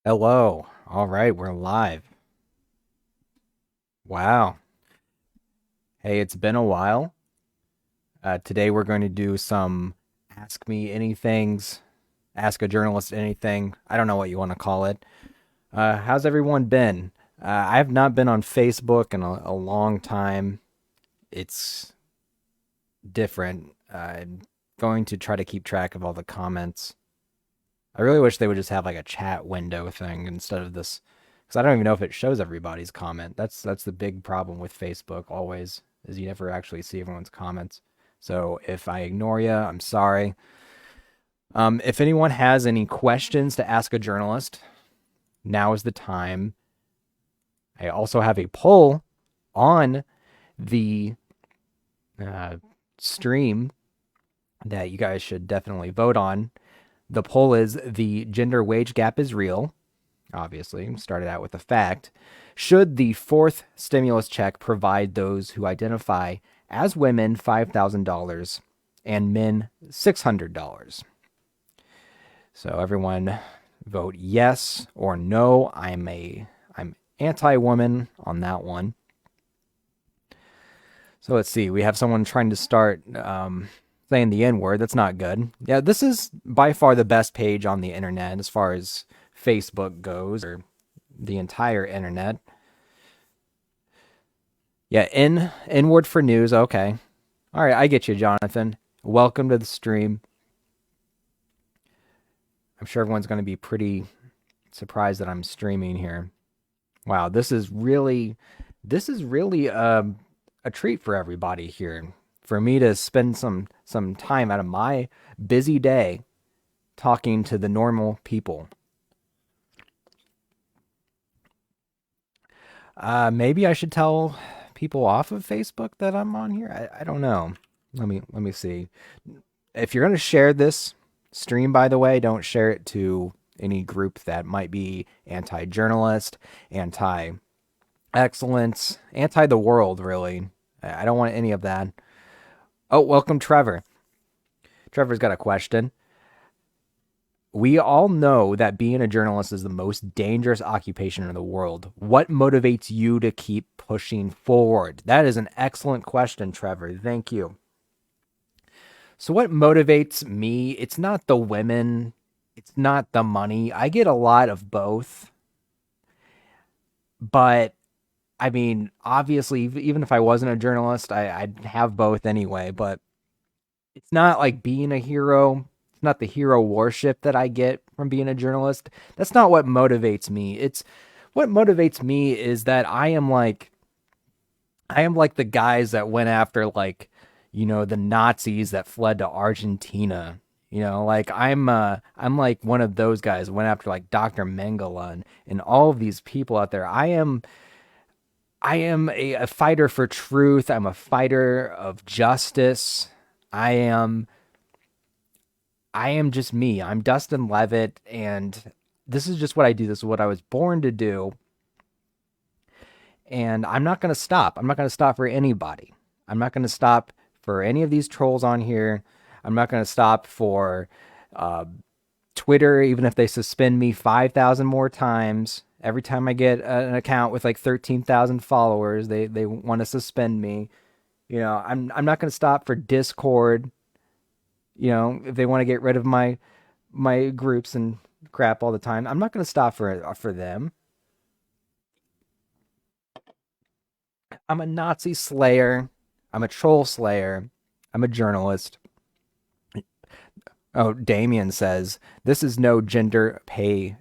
Hello. All right, we're live. Wow. Hey, it's been a while. Today we're going to do some Ask Me Anythings, Ask a Journalist Anything. I don't know what you want to call it. How's everyone been? I have not been on Facebook in a long time. It's different. I'm going to try to keep track of all the comments. I really wish they would just have like a chat window thing instead of this, because I don't even know if it shows everybody's comment. That's the big problem with Facebook always, is you never actually see everyone's comments. So if I ignore you, I'm sorry. If anyone has any questions to ask a journalist, now is the time. I also have a poll on the uh, stream that you guys should definitely vote on. The poll is: the gender wage gap is real. Obviously, started out with a fact. Should the fourth stimulus check provide those who identify as women $5,000 and men $600? So everyone vote yes or no. I'm anti-woman on that one. So let's see. We have someone trying to start saying the N word. That's not good. Yeah, this is by far the best page on the internet as far as Facebook goes, or the entire internet. Yeah, N word for news. Okay. All right, I get you, Jonathan. Welcome to the stream. I'm sure everyone's going to be pretty surprised that I'm streaming here. Wow, this is really a treat for everybody here. For me to spend some time out of my busy day talking to the normal people. Maybe I should tell people off of Facebook that I'm on here. I don't know. Let me see. If you're gonna share this stream, by the way, don't share it to any group that might be anti-journalist, anti-excellence, anti the world. Really, I don't want any of that. Oh, welcome, Trevor. Trevor's got a question. We all know that being a journalist is the most dangerous occupation in the world. What motivates you to keep pushing forward? That is an excellent question, Trevor. Thank you. So, what motivates me? It's not the women, it's not the money. I get a lot of both, but I mean, obviously, even if I wasn't a journalist, I'd have both anyway. But it's not like being a hero. It's not the hero worship that I get from being a journalist. That's not what motivates me. It's what motivates me is that I am like the guys that went after, like, the Nazis that fled to Argentina. Like I'm like one of those guys went after like Dr. Mengele and all of these people out there. I am a fighter for truth. I'm a fighter of justice. I am I am just me. I'm Dustin Levitt, and this is just what I do. This is what I was born to do, and I'm not going to stop. I'm not going to stop for anybody. I'm not going to stop for any of these trolls on here. I'm not going to stop for uh, Twitter, even if they suspend me 5,000 more times. Every time I get an account with like 13,000 followers, they want to suspend me. I'm not going to stop for Discord. If they want to get rid of my groups and crap all the time, I'm not going to stop for them. I'm a Nazi slayer. I'm a troll slayer. I'm a journalist. Oh, Damien says this is no gender pay.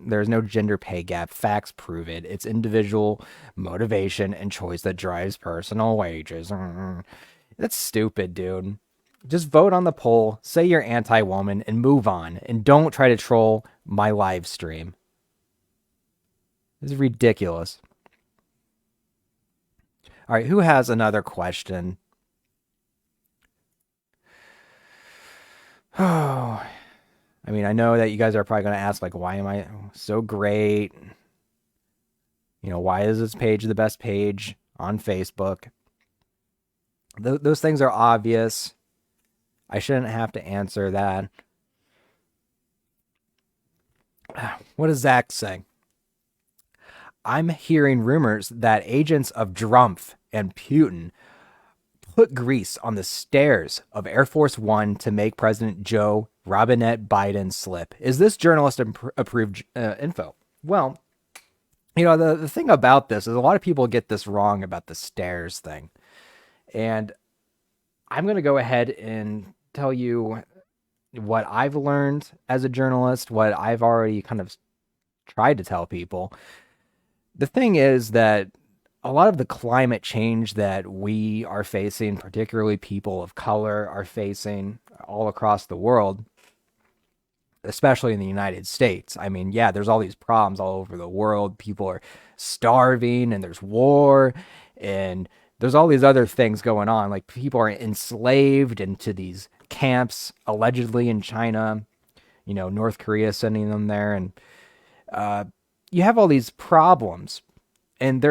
There's no gender pay gap. Facts prove it. It's individual motivation and choice that drives personal wages. That's stupid, dude. Just vote on the poll, say you're anti woman, and move on. And don't try to troll my live stream. This is ridiculous. All right, who has another question? Oh, I mean, I know that you guys are probably going to ask, like, why am I so great? Why is this page the best page on Facebook? Those things are obvious. I shouldn't have to answer that. What does Zach say? I'm hearing rumors that agents of Drumpf and Putin put grease on the stairs of Air Force One to make President Joe Robinette Biden slip. Is this journalist approved info? Well, the thing about this is a lot of people get this wrong about the stairs thing. And I'm going to go ahead and tell you what I've learned as a journalist, what I've already kind of tried to tell people. The thing is that a lot of the climate change that we are facing, particularly people of color are facing all across the world, especially in the United States. I mean, yeah, there's all these problems all over the world. People are starving and there's war and there's all these other things going on. Like people are enslaved into these camps, allegedly in China, North Korea sending them there. And uh, you have all these problems. And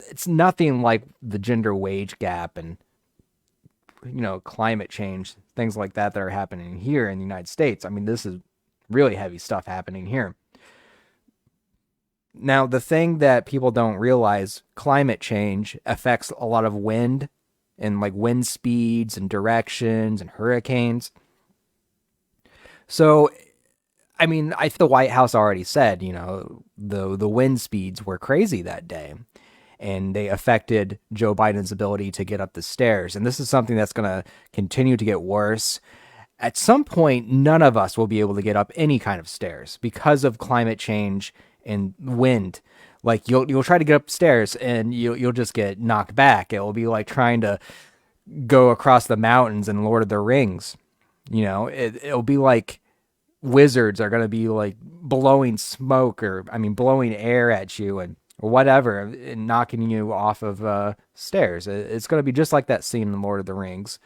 it's nothing like the gender wage gap and climate change, things like that are happening here in the United States. I mean, this is really heavy stuff happening here. Now, the thing that people don't realize, climate change affects a lot of wind and like wind speeds and directions and hurricanes. So, I mean, I think the White House already said, the wind speeds were crazy that day and they affected Joe Biden's ability to get up the stairs. And this is something that's going to continue to get worse. At some point, none of us will be able to get up any kind of stairs because of climate change and wind. Like you'll try to get upstairs and you'll just get knocked back. It will be like trying to go across the mountains in Lord of the Rings. It'll be like wizards are going to be like blowing smoke or blowing air at you and or whatever and knocking you off of stairs. It's going to be just like that scene in Lord of the Rings.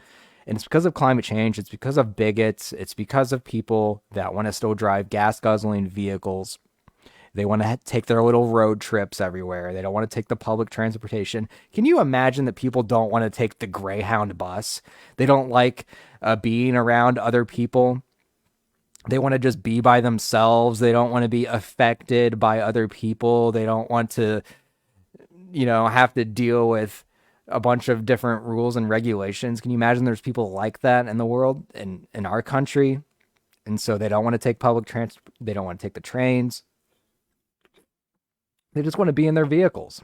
And it's because of climate change. It's because of bigots. It's because of people that want to still drive gas guzzling vehicles. They want to take their little road trips everywhere. They don't want to take the public transportation. Can you imagine that people don't want to take the Greyhound bus? They don't like being around other people. They want to just be by themselves. They don't want to be affected by other people. They don't want to, have to deal with a bunch of different rules and regulations. Can you imagine there's people like that in the world, in our country? And so they don't want to take public transport. They don't want to take the trains. They just want to be in their vehicles.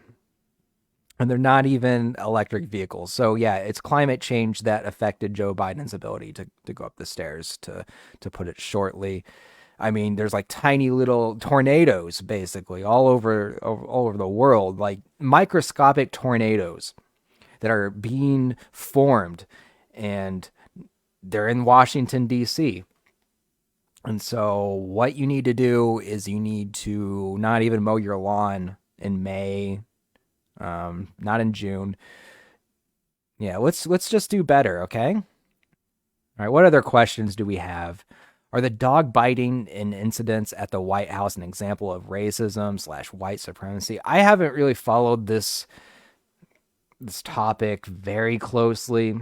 And they're not even electric vehicles. So yeah, it's climate change that affected Joe Biden's ability to go up the stairs, to put it shortly. I mean, there's like tiny little tornadoes basically all over the world, like microscopic tornadoes that are being formed, and they're in Washington D.C. And so what you need to do is you need to not even mow your lawn in May, not in June. Yeah, let's just do better, okay? All right, what other questions do we have? Are the dog biting incidents at the White House an example of racism slash white supremacy? I haven't really followed this topic very closely,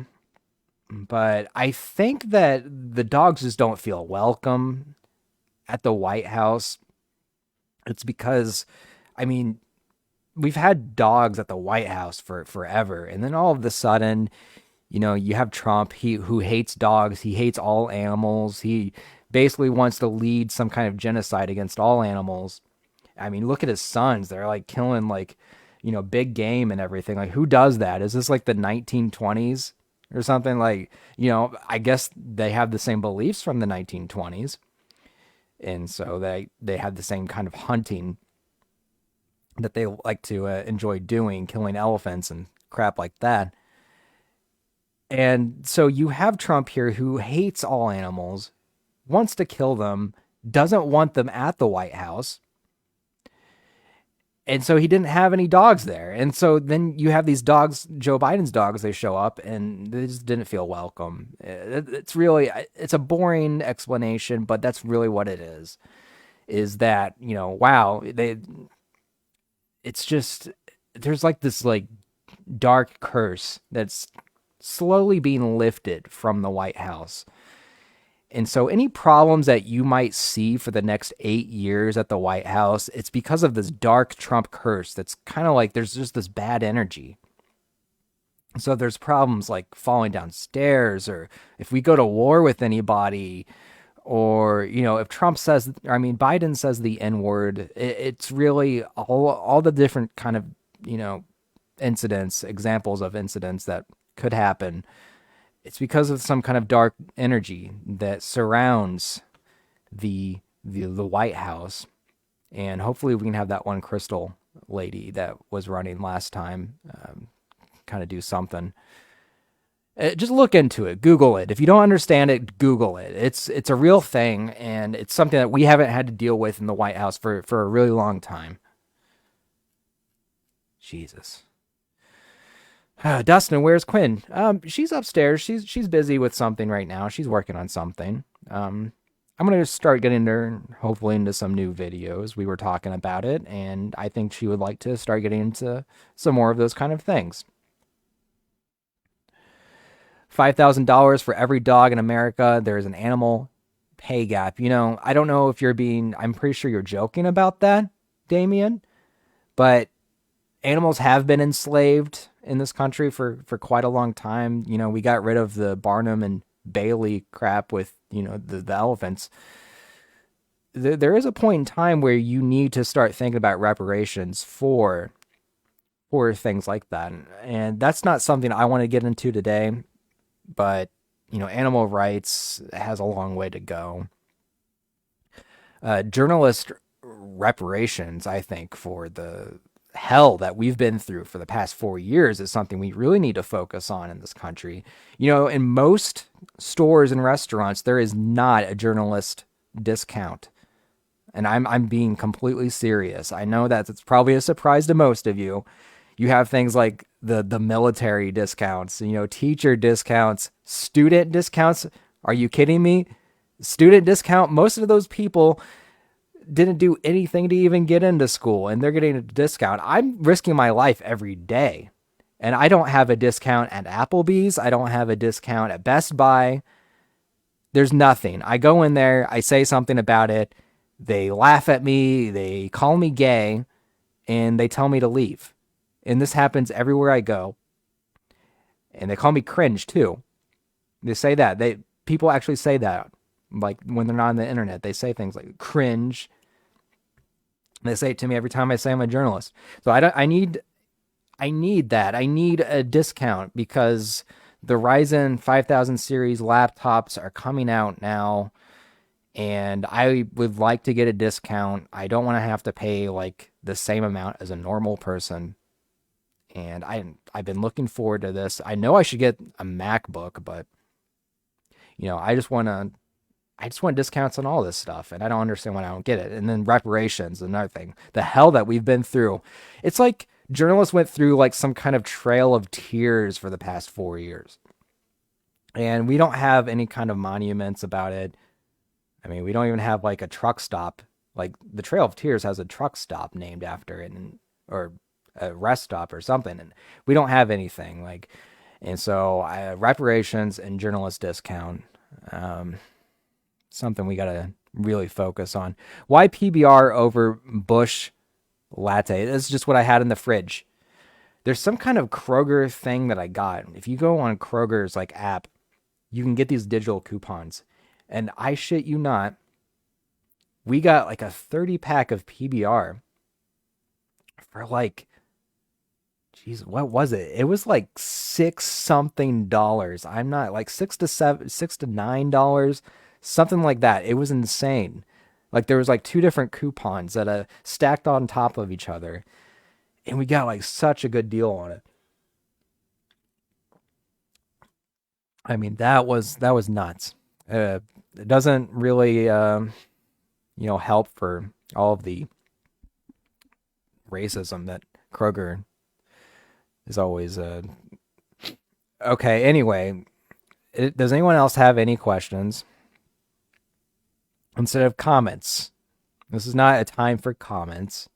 but I think that the dogs just don't feel welcome at the White House. It's because, I mean, we've had dogs at the White House for forever, and then all of a sudden, you have Trump, who hates dogs, he hates all animals, he basically wants to lead some kind of genocide against all animals. I mean, look at his sons; they're like killing like, big game and everything. Like, who does that? Is this like the 1920s or something? Like, I guess they have the same beliefs from the 1920s, and so they have the same kind of hunting that they like to enjoy doing, killing elephants and crap like that. And so you have Trump here who hates all animals, wants to kill them, doesn't want them at the White House. And so he didn't have any dogs there. And so then you have these dogs, Joe Biden's dogs, they show up and they just didn't feel welcome. It's a boring explanation, but that's really what it is that, wow, it's just, there's like this like dark curse that's slowly being lifted from the White House. And so any problems that you might see for the next 8 years at the White House, it's because of this dark Trump curse that's kind of like there's just this bad energy. So there's problems like falling downstairs, or if we go to war with anybody, or if Trump says, I mean, Biden says the N word, it's really all the different kind of you know incidents, examples of incidents that could happen. It's because of some kind of dark energy that surrounds the White House, and hopefully we can have that one crystal lady that was running last time kind of do something. Just look into it, Google it. If you don't understand it, Google it. It's a real thing, and it's something that we haven't had to deal with in the White House for a really long time. Jesus. Dustin, where's Quinn? She's upstairs. She's busy with something right now. She's working on something. I'm gonna start getting her hopefully into some new videos. We were talking about it, and I think she would like to start getting into some more of those kind of things. $5,000 for every dog in America. There is an animal pay gap. I don't know if I'm pretty sure you're joking about that, Damien, but animals have been enslaved in this country for quite a long time. We got rid of the Barnum and Bailey crap with, the elephants. There is a point in time where you need to start thinking about reparations for things like that. And that's not something I want to get into today, but animal rights has a long way to go. Journalist reparations, I think, for the hell that we've been through for the past 4 years is something we really need to focus on in this country. In most stores and restaurants, there is not a journalist discount. And I'm being completely serious. I know that it's probably a surprise to most of you. You have things like the military discounts, teacher discounts, student discounts. Are you kidding me? Student discount, most of those people didn't do anything to even get into school, and they're getting a discount. I'm risking my life every day, and I don't have a discount at Applebee's. I don't have a discount at Best Buy. There's nothing. I go in there, I say something about it. They laugh at me, they call me gay, and they tell me to leave. And this happens everywhere I go. And they call me cringe too. They say that. People actually say that. Like when they're not on the internet, they say things like cringe. They say it to me every time I say I'm a journalist. So I need that. I need a discount because the Ryzen 5000 series laptops are coming out now, and I would like to get a discount. I don't want to have to pay like the same amount as a normal person. And I've been looking forward to this. I know I should get a MacBook, but I just want discounts on all this stuff, and I don't understand why I don't get it. And then reparations, another thing. The hell that we've been through. It's like journalists went through like some kind of trail of tears for the past 4 years. And we don't have any kind of monuments about it. I mean, we don't even have like a truck stop. Like the Trail of Tears has a truck stop named after it, or a rest stop or something. And we don't have anything like, and so reparations and journalist discount. Something we got to really focus on. Why PBR over Busch Latte? This is just what I had in the fridge. There's some kind of Kroger thing that I got. If you go on Kroger's like app, you can get these digital coupons. And I shit you not, we got like a 30 pack of PBR for like, geez, what was it? It was like $6 something. I'm not like $6 to $9. Something like that. It was insane. Like there was like two different coupons that stacked on top of each other, and we got like such a good deal on it. I mean, that was nuts. It doesn't really help for all of the racism that Kroger is always okay. Anyway, does anyone else have any questions? Instead of comments. This is not a time for comments.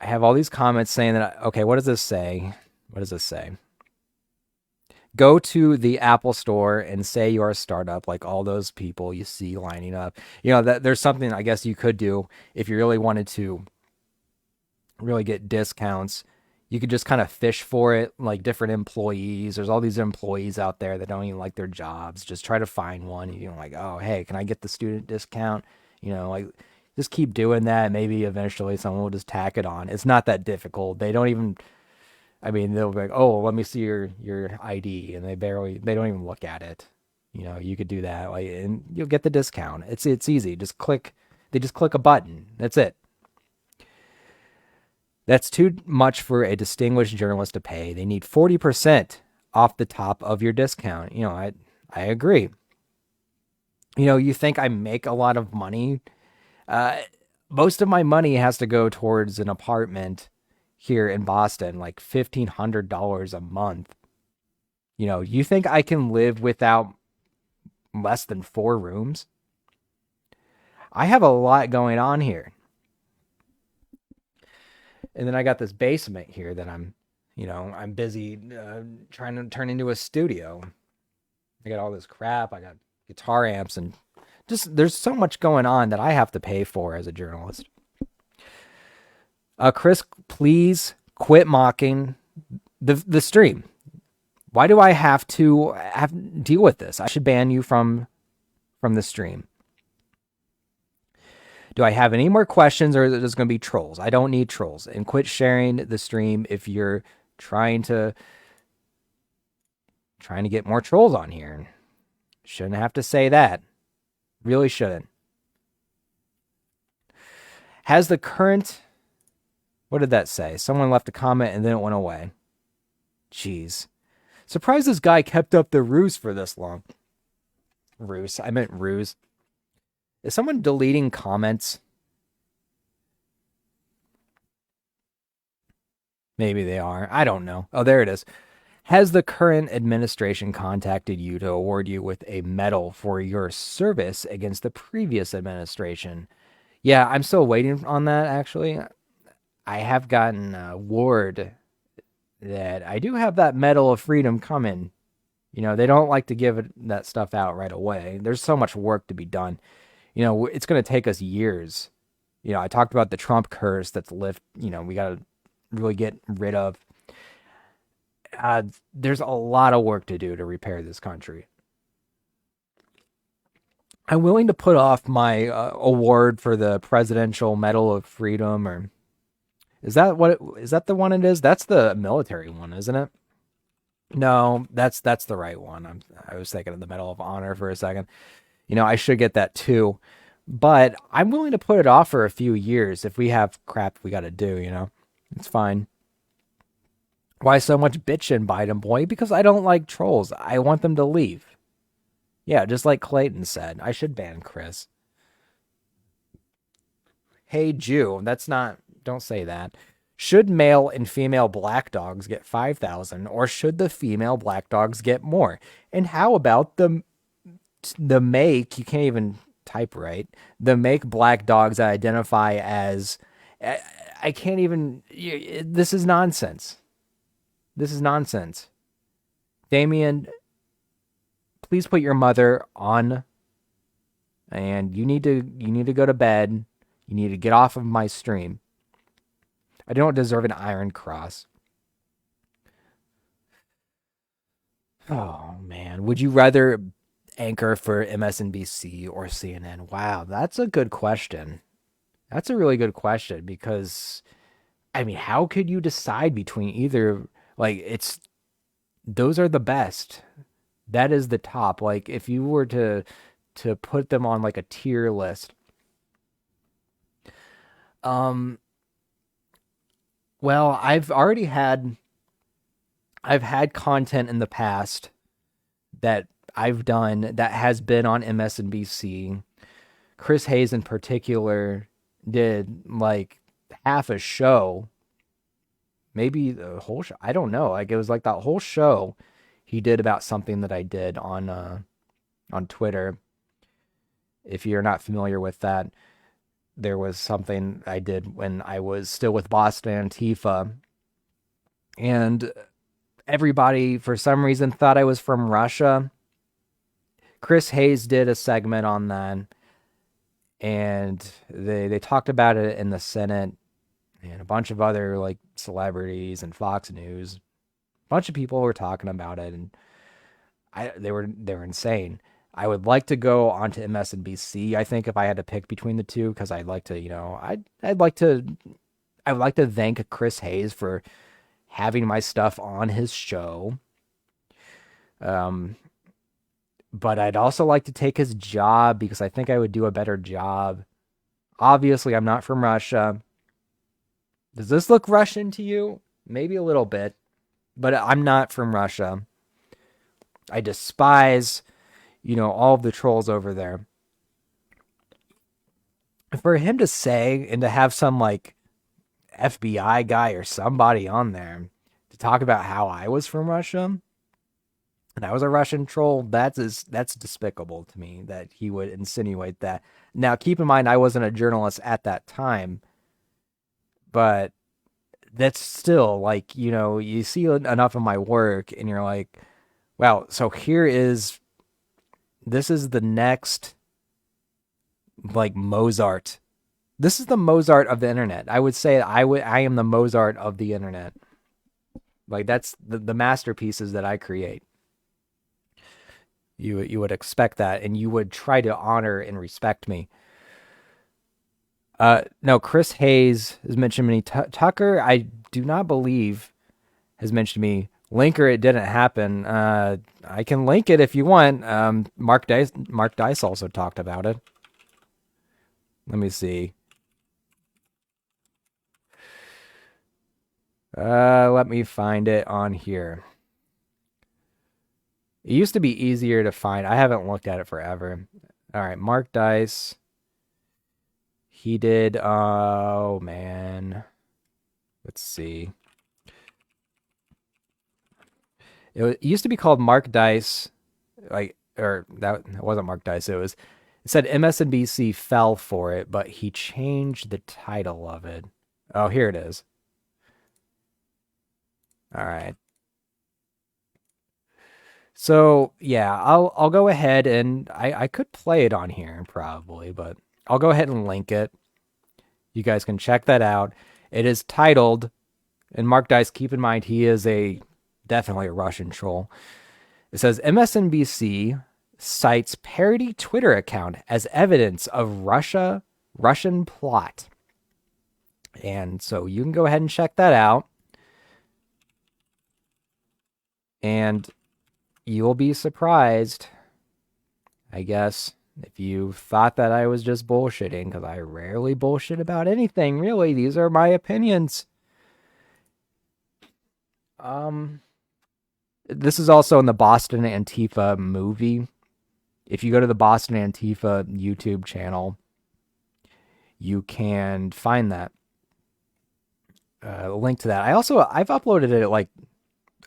I have all these comments saying that, okay, what does this say? What does this say? Go to the Apple store and say you're a startup, like all those people you see lining up. That there's something I guess you could do if you really wanted to really get discounts. You could just kind of fish for it, like different employees. There's all these employees out there that don't even like their jobs. Just try to find one. Like, oh, hey, can I get the student discount? Like just keep doing that. Maybe eventually someone will just tack it on. It's not that difficult. They don't even. I mean, they'll be like, oh, let me see your ID, and they don't even look at it. You could do that, like, and you'll get the discount. It's easy. They just click a button. That's it. That's too much for a distinguished journalist to pay. They need 40% off the top of your discount. I agree. You think I make a lot of money? Uh, Most of my money has to go towards an apartment here in Boston, like $1,500 a month. You think I can live without less than 4 rooms? I have a lot going on here. And then I got this basement here that I'm busy trying to turn into a studio. I got all this crap. I got guitar amps and just there's so much going on that I have to pay for as a journalist. Chris, please quit mocking the stream. Why do I have to deal with this? I should ban you from the stream. Do I have any more questions, or is it just going to be trolls? I don't need trolls. And quit sharing the stream if you're trying to get more trolls on here. Shouldn't have to say that. Really shouldn't. Has the current... What did that say? Someone left a comment and then it went away. Jeez. Surprised this guy kept up the ruse for this long. Ruse. I meant ruse. Is someone deleting comments? Maybe they are. I don't know. Oh, there it is. Has the current administration contacted you to award you with a medal for your service against the previous administration? Yeah, I'm still waiting on that, actually. I have gotten word that I do have that Medal of Freedom coming. They don't like to give that stuff out right away. There's so much work to be done. It's going to take us years. I talked about the Trump curse that's we got to really get rid of. There's a lot of work to do to repair this country. I'm willing to put off my award for the Presidential Medal of Freedom, or is that the one it is? That's the military one, isn't it? No, that's the right one. I was thinking of the Medal of Honor for a second. I should get that too, but I'm willing to put it off for a few years if we have crap we got to do. It's fine. Why so much bitching, Biden boy? Because I don't like trolls. I want them to leave. Yeah, just like Clayton said, I should ban Chris. Hey, Jew, that's not, don't say that. Should male and female black dogs get 5,000, or should the female black dogs get more? And how about the make, you can't even type right, the make black dogs that identify as, I can't even, this is nonsense. This is nonsense. Damien, please put your mother on, and you need to go to bed. You need to get off of my stream. I don't deserve an Iron Cross. Oh man, would you rather anchor for MSNBC or CNN? Wow, that's a good question. That's a really good question because I mean, how could you decide between either? Like, those are the best. That is the top. Like, if you were to put them on like a tier list, um, well, I've had content in the past that I've done that has been on MSNBC. Chris Hayes in particular did like half a show, maybe the whole show. I don't know. Like it was like that whole show he did about something that I did on Twitter. If you're not familiar with that, there was something I did when I was still with Boston Antifa, and everybody for some reason thought I was from Russia. Chris Hayes did a segment on that, and they talked about it in the Senate, and a bunch of other like celebrities and Fox News. A bunch of people were talking about it, and they were insane. I would like to go onto MSNBC. I think if I had to pick between the two, because I'd like to, I would like to thank Chris Hayes for having my stuff on his show. Um, but I'd also like to take his job because I think I would do a better job. Obviously, I'm not from Russia. Does this look Russian to you? Maybe a little bit, but I'm not from Russia. I despise, all of the trolls over there. For him to say and to have some like FBI guy or somebody on there to talk about how I was from Russia and I was a Russian troll, that's despicable to me that he would insinuate that. Now, keep in mind, I wasn't a journalist at that time, but that's still like, you see enough of my work and you're like, wow, so this is the next like Mozart. This is the Mozart of the internet. I would say I am the Mozart of the internet. Like that's the masterpieces that I create. You would expect that, and you would try to honor and respect me. No, Chris Hayes has mentioned me. Tucker, I do not believe has mentioned me. Linker, it didn't happen. I can link it if you want. Mark Dice also talked about it. Let me see. Let me find it on here. It used to be easier to find. I haven't looked at it forever. All right, Mark Dice. He did. Oh man. Let's see. It used to be called Mark Dice, or that wasn't Mark Dice. It said MSNBC fell for it, but he changed the title of it. Oh, here it is. All right. So yeah, I'll go ahead and I could play it on here probably, but I'll go ahead and link it. You guys can check that out. It is titled, and Mark Dice, keep in mind he is definitely a Russian troll. It says MSNBC cites parody Twitter account as evidence of Russian plot. And so you can go ahead and check that out. And you'll be surprised, I guess, if you thought that I was just bullshitting, because I rarely bullshit about anything, really. These are my opinions. This is also in the Boston Antifa movie. If you go to the Boston Antifa YouTube channel, you can find that. Link to that. I've uploaded it like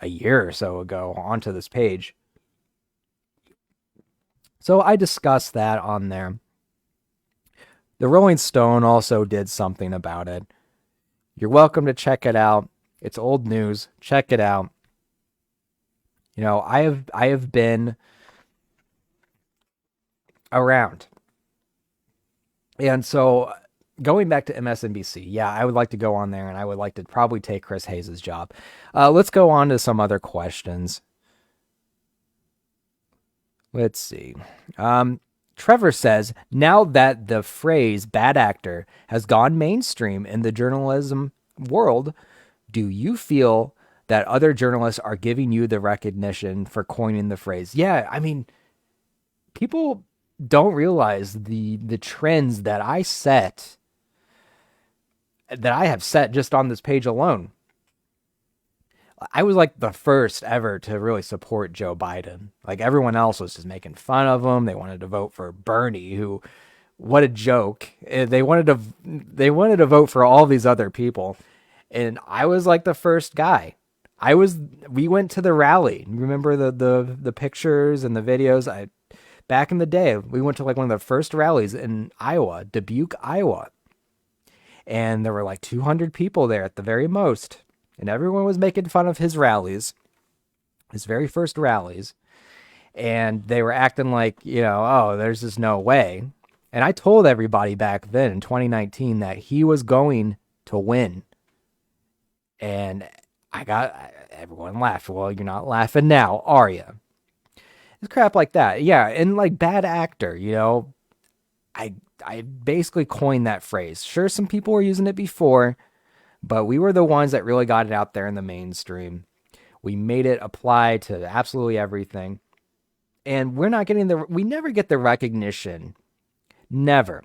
a year or so ago onto this page. So I discussed that on there. The Rolling Stone also did something about it. You're welcome to check it out. It's old news. Check it out. I have been around. And so going back to MSNBC, yeah, I would like to go on there and I would like to probably take Chris Hayes' job. Let's go on to some other questions. Let's see. Trevor says, now that the phrase bad actor has gone mainstream in the journalism world, do you feel that other journalists are giving you the recognition for coining the phrase? Yeah, I mean, people don't realize the trends that I have set just on this page alone. I was like the first ever to really support Joe Biden. Like everyone else was just making fun of him. They wanted to vote for Bernie, who, what a joke. They wanted to vote for all these other people. And I was like the first guy. We went to the rally. Remember the pictures and the videos? Back in the day, we went to like one of the first rallies in Iowa, Dubuque, Iowa. And there were like 200 people there at the very most. And everyone was making fun of his rallies. his very first rallies, and they were acting like, oh, there's just no way. And I told everybody back then in 2019 that he was going to win. And everyone laughed. Well, you're not laughing now, are you? It's crap like that. Yeah, and like bad actor, I basically coined that phrase. Sure, some people were using it before, but we were the ones that really got it out there in the mainstream. We made it apply to absolutely everything. And we never get the recognition. Never.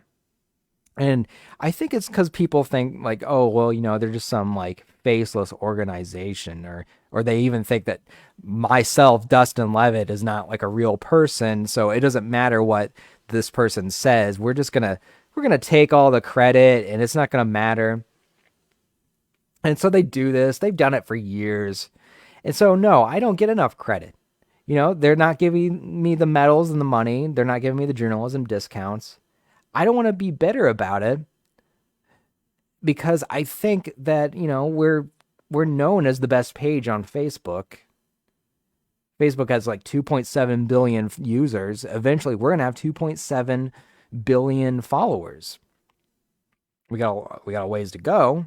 And I think it's because people think like, oh, well, they're just some like faceless organization, or they even think that myself, Dustin Levitt, is not like a real person, so it doesn't matter what this person says. We're gonna take all the credit, and it's not gonna matter. And so they do this. They've done it for years. And so no, I don't get enough credit. They're not giving me the medals and the money. They're not giving me the journalism discounts. I don't want to be bitter about it because I think that, we're known as the best page on Facebook. Facebook has like 2.7 billion users. Eventually, we're going to have 2.7 billion followers. We got a ways to go.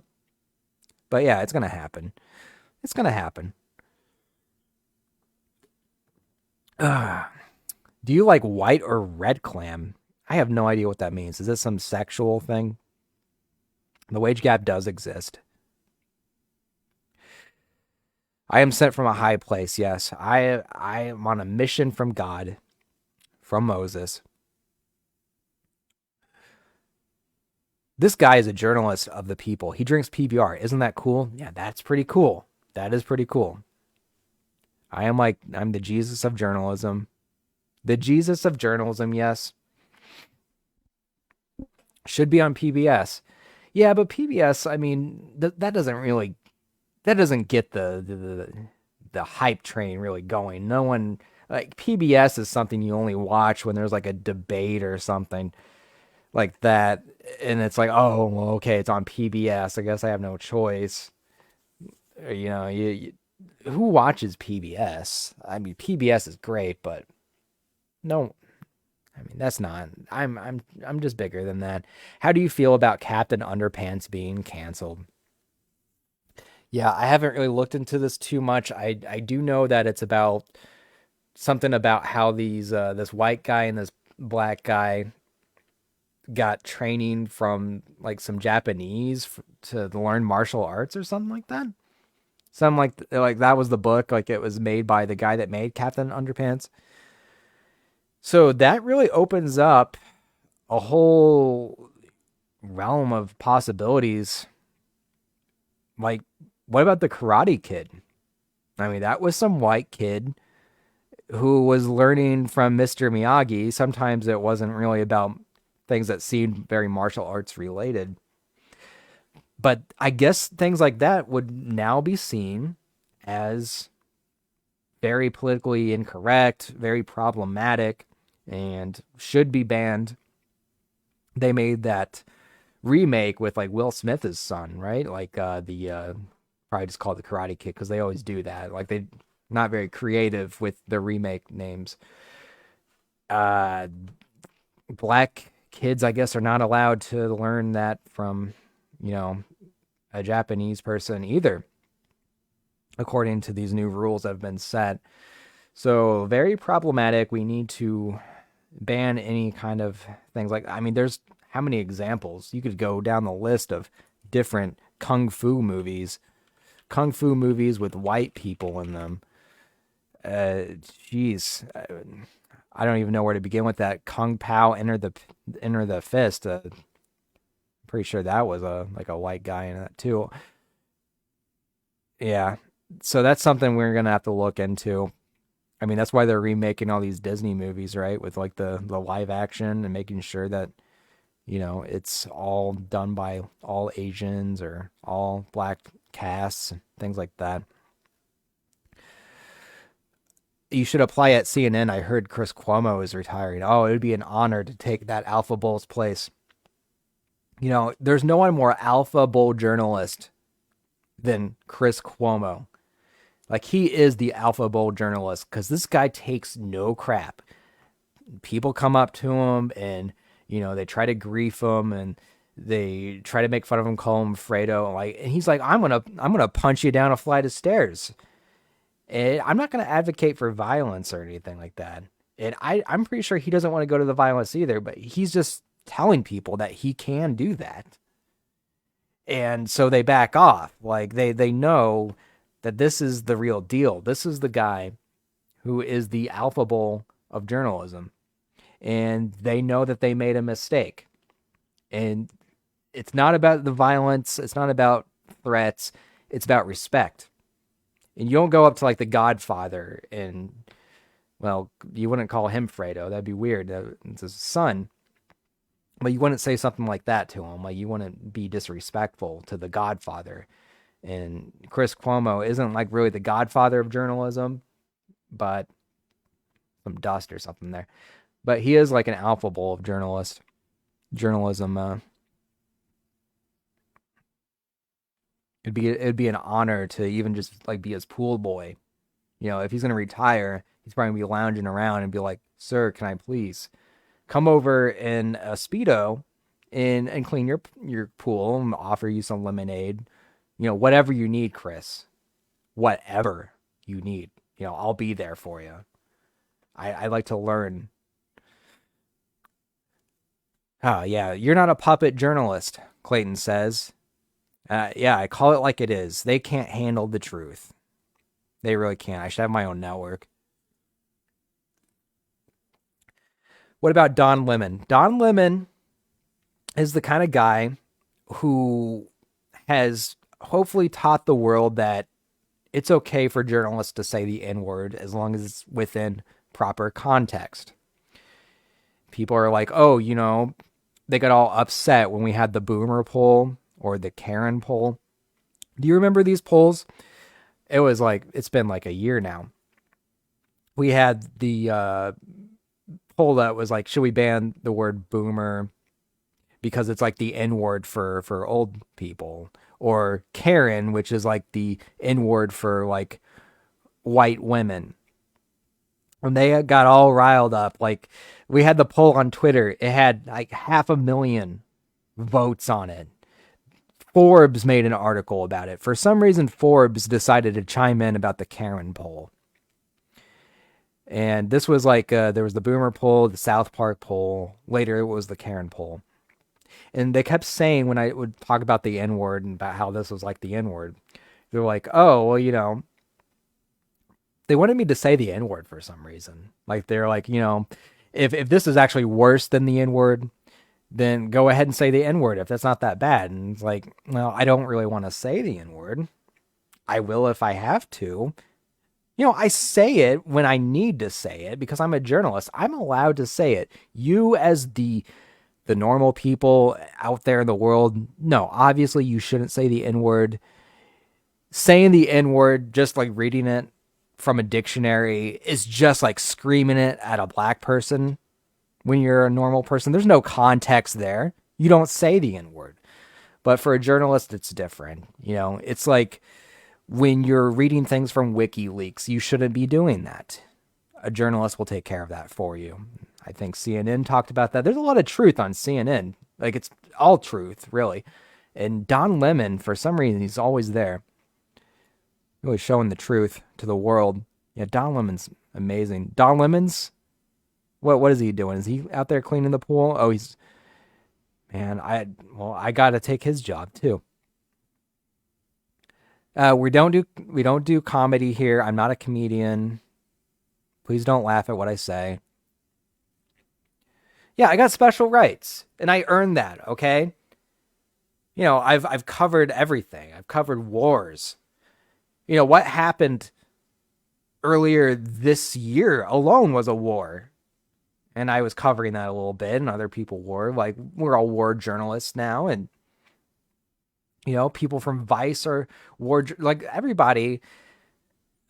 But yeah, it's going to happen. It's going to happen. Do you like white or red clam? I have no idea what that means. Is this some sexual thing? The wage gap does exist. I am sent from a high place. Yes, I am on a mission from God, from Moses. This guy is a journalist of the people. He drinks PBR. Isn't that cool? Yeah, that's pretty cool. That is pretty cool. I'm the Jesus of journalism. The Jesus of journalism, yes. Should be on PBS. Yeah, but PBS, I mean, that doesn't get the hype train really going. No one, like, PBS is something you only watch when there's like a debate or something like that, and it's like, oh, well, okay, it's on PBS. I guess I have no choice. Who watches PBS? I mean, PBS is great, but no, I mean, that's not. I'm just bigger than that. How do you feel about Captain Underpants being canceled? Yeah, I haven't really looked into this too much. I do know that it's about something about how this white guy and this black guy got training from like some Japanese to learn martial arts or something like that. Something like that was the book. Like it was made by the guy that made Captain Underpants. So that really opens up a whole realm of possibilities. Like, what about the Karate Kid? I mean, that was some white kid who was learning from Mr. Miyagi. Sometimes it wasn't really about things that seemed very martial arts related. But I guess things like that would now be seen as very politically incorrect, very problematic, and should be banned. They made that remake with like Will Smith's son, right? Like the probably just called the Karate Kid because they always do that. Like they not very creative with the remake names. Uh, Black kids, I guess, are not allowed to learn that from, a Japanese person either, according to these new rules that have been set. So very problematic. We need to ban any kind of things like, I mean, there's how many examples? You could go down the list of different kung fu movies with white people in them. Jeez, I don't even know where to begin with that. Kung Pao enter the fist. Pretty sure that was a white guy in that too. Yeah, so that's something we're gonna have to look into. I mean, that's why they're remaking all these Disney movies, right? With like the live action and making sure that it's all done by all Asians or all black casts and things like that. You should apply at CNN. I heard Chris Cuomo is retiring. Oh, it would be an honor to take that Alpha Bull's place. There's no one more Alpha Bull journalist than Chris Cuomo. Like he is the alpha bowl journalist because this guy takes no crap. People come up to him and they try to grief him and they try to make fun of him, call him Fredo, and he's like, I'm gonna punch you down a flight of stairs. And I'm not gonna advocate for violence or anything like that. And I'm pretty sure he doesn't want to go to the violence either, but he's just telling people that he can do that. And so they back off. Like they know that this is the real deal. This is the guy who is the alpha bowl of journalism. And they know that they made a mistake. And it's not about the violence, it's not about threats, it's about respect. And you don't go up to like the Godfather and, well, you wouldn't call him Fredo. That'd be weird. It's his son. But you wouldn't say something like that to him. Like you wouldn't be disrespectful to the Godfather. And Chris Cuomo isn't like really the Godfather of journalism, but some dust or something there. But he is like an alpha bowl of journalism. It'd be an honor to even just like be his pool boy. If he's gonna retire, he's probably gonna be lounging around and be like, "Sir, can I please come over in a speedo and clean your pool and offer you some lemonade? Whatever you need, Chris. Whatever you need. I'll be there for you. I like to learn." Oh, yeah, you're not a puppet journalist, Clayton says. Yeah, I call it like it is. They can't handle the truth. They really can't. I should have my own network. What about Don Lemon? Don Lemon is the kind of guy who has hopefully taught the world that it's okay for journalists to say the N word as long as it's within proper context. People are like, oh, they got all upset when we had the Boomer poll or the Karen poll. Do you remember these polls? It's been like a year now. We had the poll that was like, should we ban the word boomer because it's like the N word for old people, or Karen, which is like the N word for like white women. And they got all riled up. Like we had the poll on Twitter. It had like 500,000 votes on it. Forbes made an article about it. For some reason, Forbes decided to chime in about the Karen poll. And this was like, there was the Boomer poll, the South Park poll. Later, it was the Karen poll. And they kept saying, when I would talk about the N word and about how this was like the N word, they're like, oh, well, they wanted me to say the N word for some reason. Like, they're like, if this is actually worse than the N word, then go ahead and say the N word if that's not that bad. And it's like, well, I don't really want to say the N word. I will if I have to. I say it when I need to say it because I'm a journalist. I'm allowed to say it. You, as the normal people out there in the world, no, obviously you shouldn't say the N word. Saying the N word, just like reading it from a dictionary, is just like screaming it at a black person. When you're a normal person, there's no context there. You don't say the N word. But for a journalist, it's different. It's like when you're reading things from WikiLeaks, you shouldn't be doing that. A journalist will take care of that for you. I think CNN talked about that. There's a lot of truth on CNN. Like, it's all truth, really. And Don Lemon, for some reason, he's always there, really showing the truth to the world. Yeah, Don Lemon's amazing. Don Lemon's, what is he doing? Is he out there cleaning the pool? Oh, man, I got to take his job too. We don't do comedy here. I'm not a comedian. Please don't laugh at what I say. Yeah, I got special rights, and I earned that. Okay, I've covered everything. I've covered wars. What happened earlier this year alone was a war, and I was covering that a little bit, and other people were. Like, we're all war journalists now, and people from Vice are like everybody.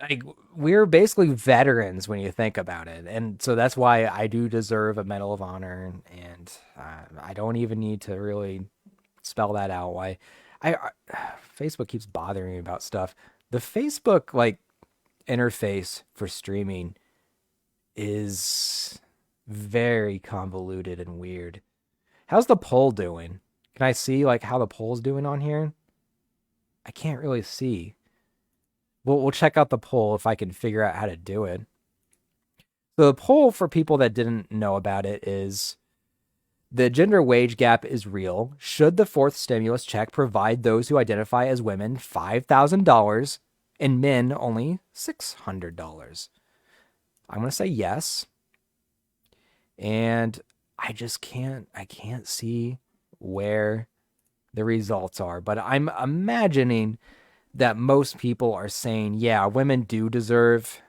Like, we're basically veterans when you think about it, and so that's why I do deserve a Medal of Honor, and I don't even need to really spell that out. Why? I Facebook keeps bothering me about stuff. The Facebook, like, interface for streaming is very convoluted and weird. How's the poll doing? Can I see like how the poll's doing on here? I can't really see. We'll check out the poll if I can figure out how to do it. So the poll, for people that didn't know about it, is the gender wage gap is real. Should the fourth stimulus check provide those who identify as women $5,000 and men only $600? I'm going to say yes. And I can't see where the results are, but I'm imagining that most people are saying, yeah, women do deserve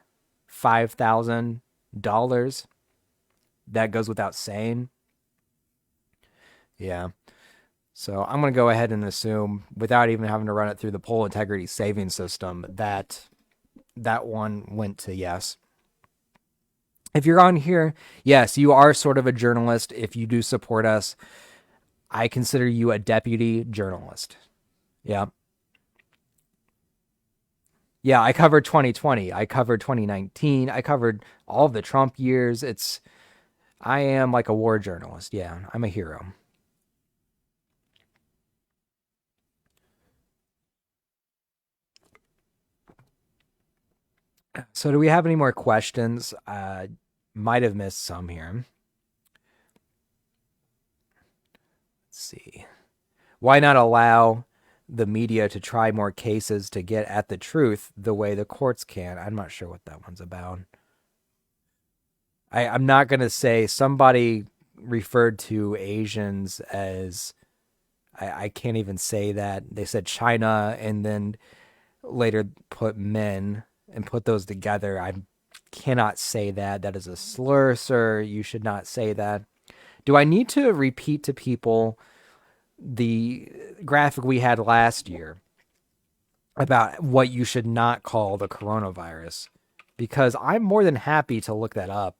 $5,000. That goes without saying. Yeah. So I'm going to go ahead and assume, without even having to run it through the poll integrity saving system, that that one went to yes. If you're on here, yes, you are sort of a journalist. If you do support us, I consider you a deputy journalist. Yeah. Yeah, I covered 2020. I covered 2019. I covered all of the Trump years. I am like a war journalist. Yeah, I'm a hero. So do we have any more questions? Might have missed some here. Let's see. Why not allow the media to try more cases to get at the truth the way the courts can? I'm not sure what that one's about. I'm not going to say somebody referred to Asians as, I can't even say that. They said China and then later put men and put those together. I cannot say that. That is a slur, sir. You should not say that. Do I need to repeat to people the graphic we had last year about what you should not call the coronavirus? Because I'm more than happy to look that up.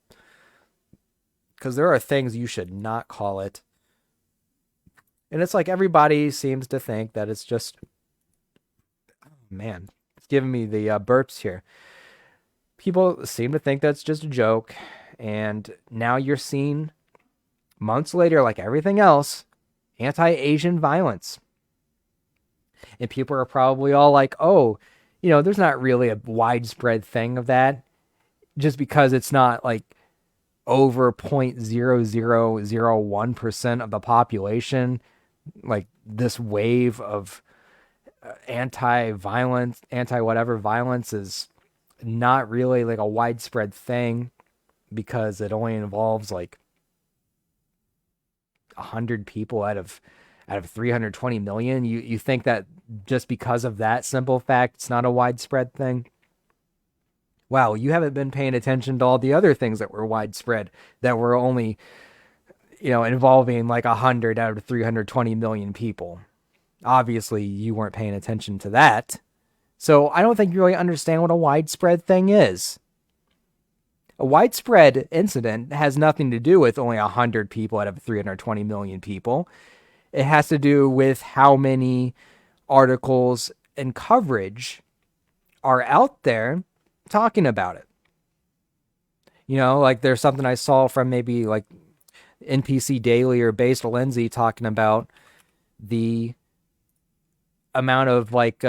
Because there are things you should not call it. And it's like everybody seems to think that it's just, oh, man, it's giving me the burps here. People seem to think that's just a joke. And now you're seeing, months later, like everything else, anti-Asian violence. And people are probably all like, oh, there's not really a widespread thing of that. Just because it's not like over 0.0001% of the population, like this wave of anti-violence, anti-whatever violence is not really like a widespread thing because it only involves like 100 people out of 320 million. You think that just because of that simple fact, it's not a widespread thing? Wow, you haven't been paying attention to all the other things that were widespread that were only, involving like 100 out of 320 million people. Obviously, you weren't paying attention to that. So I don't think you really understand what a widespread thing is. A widespread incident has nothing to do with only 100 people out of 320 million people. It has to do with how many articles and coverage are out there talking about it. Like there's something I saw from maybe like NPC Daily or Based Lindsay talking about the amount of like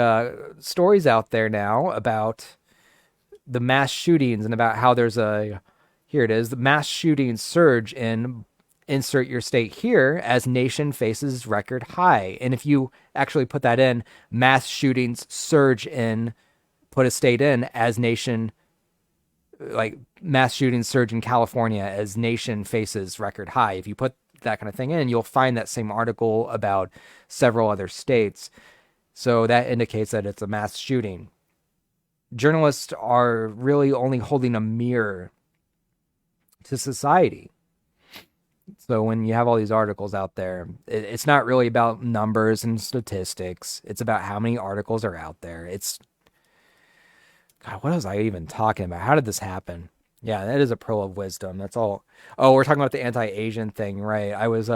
stories out there now about the mass shootings and about how there's here it is, the mass shooting surge in insert your state here as nation faces record high. And if you actually put that in, mass shootings surge in, put a state in as nation, like mass shootings surge in California as nation faces record high. If you put that kind of thing in, you'll find that same article about several other states. So that indicates that it's a mass shooting. Journalists are really only holding a mirror to society. So when you have all these articles out there, it's not really about numbers and statistics. It's about how many articles are out there. God, what was I even talking about? How did this happen? Yeah, that is a pearl of wisdom. That's all. Oh, we're talking about the anti-Asian thing, right? I was